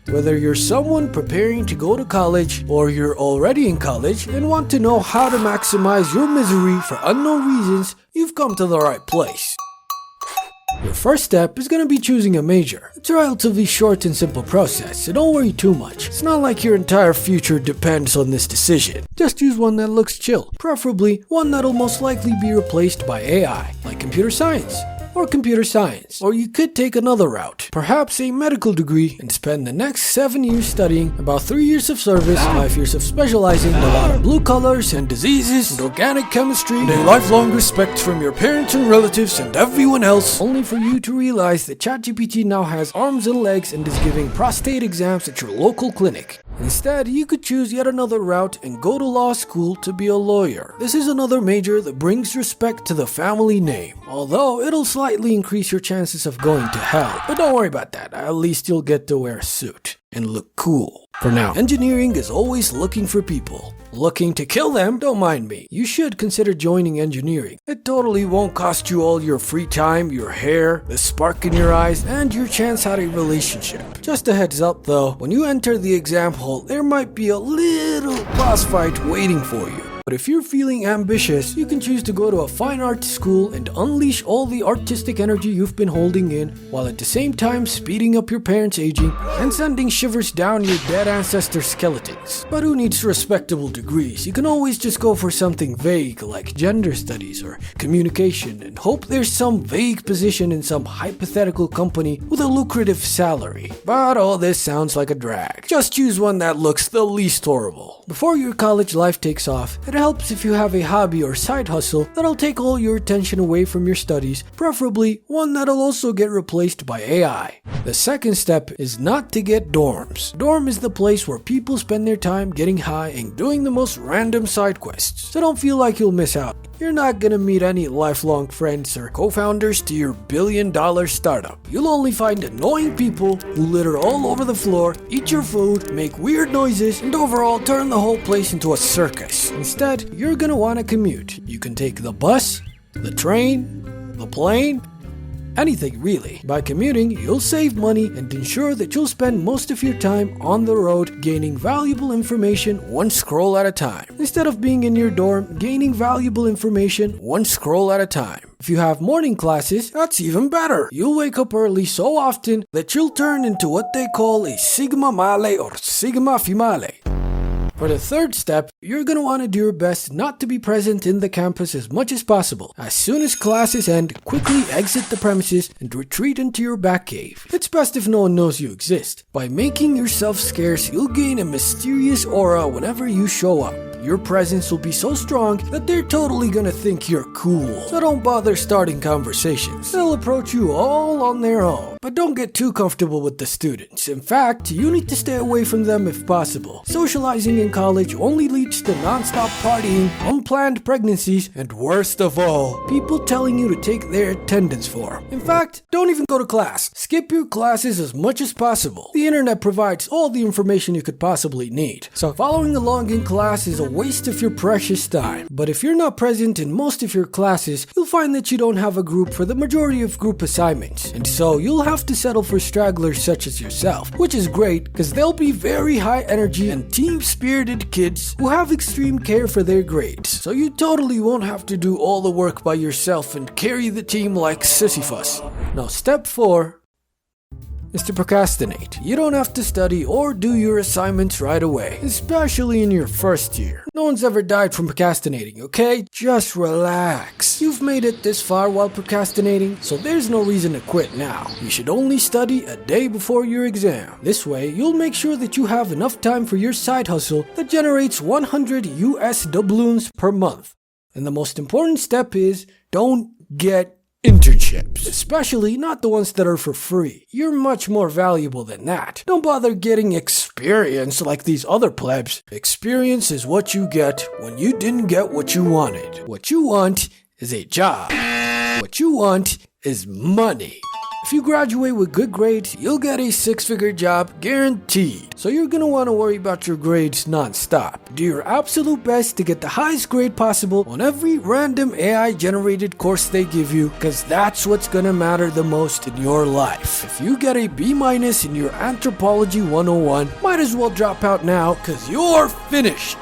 Whether you're someone preparing to go to college or you're already in college and want to know how to maximize your misery for unknown reasons, you've come to the right place. Your first step is going to be choosing a major. It's a relatively short and simple process, so don't worry too much. It's not like your entire future depends on this decision. Just choose one that looks chill, preferably one that'll most likely be replaced by AI, like computer science. Or you could take another route, perhaps a medical degree, and spend the next 7 years studying, about 3 years of service, 5 years of specializing, a lot of blue colors and diseases and organic chemistry, and a lifelong respect from your parents and relatives and everyone else, only for you to realize that ChatGPT now has arms and legs and is giving prostate exams at your local clinic. Instead, you could choose yet another route and go to law school to be a lawyer. This is another major that brings respect to the family name, although it'll slightly increase your chances of going to hell. But don't worry about that, at least you'll get to wear a suit and look cool. For now, engineering is always looking for people. Looking to kill them? Don't mind me. You should consider joining engineering. It totally won't cost you all your free time, your hair, the spark in your eyes, and your chance at a relationship. Just a heads up though, when you enter the exam hall, there might be a little boss fight waiting for you. But if you're feeling ambitious, you can choose to go to a fine arts school and unleash all the artistic energy you've been holding in, while at the same time speeding up your parents' aging and sending shivers down your dead ancestors' skeletons. But who needs respectable degrees? You can always just go for something vague like gender studies or communication and hope there's some vague position in some hypothetical company with a lucrative salary. But all this sounds like a drag. Just choose one that looks the least horrible. Before your college life takes off, it helps if you have a hobby or side hustle that'll take all your attention away from your studies, preferably one that'll also get replaced by AI. The second step is not to get dorms. Dorm is the place where people spend their time getting high and doing the most random side quests, so don't feel like you'll miss out. You're not gonna meet any lifelong friends or co-founders to your billion-dollar startup. You'll only find annoying people who litter all over the floor, eat your food, make weird noises, and overall turn the whole place into a circus. Instead, you're gonna wanna commute. You can take the bus, the train, the plane, anything really. By commuting, you'll save money and ensure that you'll spend most of your time on the road gaining valuable information one scroll at a time, instead of being in your dorm gaining valuable information one scroll at a time. If you have morning classes, that's even better. You'll wake up early so often that you'll turn into what they call a sigma male or sigma female. For the third step, you're going to want to do your best not to be present in the campus as much as possible. As soon as classes end, quickly exit the premises and retreat into your back cave. It's best if no one knows you exist. By making yourself scarce, you'll gain a mysterious aura whenever you show up. Your presence will be so strong that they're totally gonna think you're cool. So don't bother starting conversations. They'll approach you all on their own. But don't get too comfortable with the students. In fact, you need to stay away from them if possible. Socializing in college only leads to non-stop partying, unplanned pregnancies, and worst of all, people telling you to take their attendance form. In fact, don't even go to class. Skip your classes as much as possible. The internet provides all the information you could possibly need. So following along in class is a waste of your precious time. But if you're not present in most of your classes, you'll find that you don't have a group for the majority of group assignments. And so you'll have to settle for stragglers such as yourself, which is great because they'll be very high energy and team-spirited kids who have extreme care for their grades. So you totally won't have to do all the work by yourself and carry the team like Sisyphus. Now step 4 is to procrastinate. You don't have to study or do your assignments right away, especially in your first year. No one's ever died from procrastinating, okay? Just relax. You've made it this far while procrastinating, so there's no reason to quit now. You should only study a day before your exam. This way, you'll make sure that you have enough time for your side hustle that generates 100 US doubloons per month. And the most important step is, don't get internships, especially not the ones that are for free. You're much more valuable than that. Don't bother getting experience like these other plebs. Experience is what you get when you didn't get what you wanted. What you want is a job. What you want is money. If you graduate with good grades, you'll get a six-figure job guaranteed. So you're gonna wanna worry about your grades non-stop. Do your absolute best to get the highest grade possible on every random AI-generated course they give you, cause that's what's gonna matter the most in your life. If you get a B- in your Anthropology 101, might as well drop out now, cause you're finished.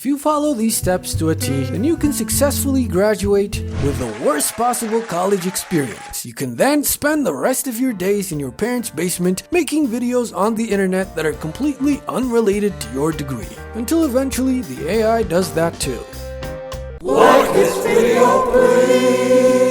If you follow these steps to a T, then you can successfully graduate with the worst possible college experience. You can then spend the rest of your days in your parents' basement making videos on the internet that are completely unrelated to your degree. Until eventually the AI does that too. Like this video, please!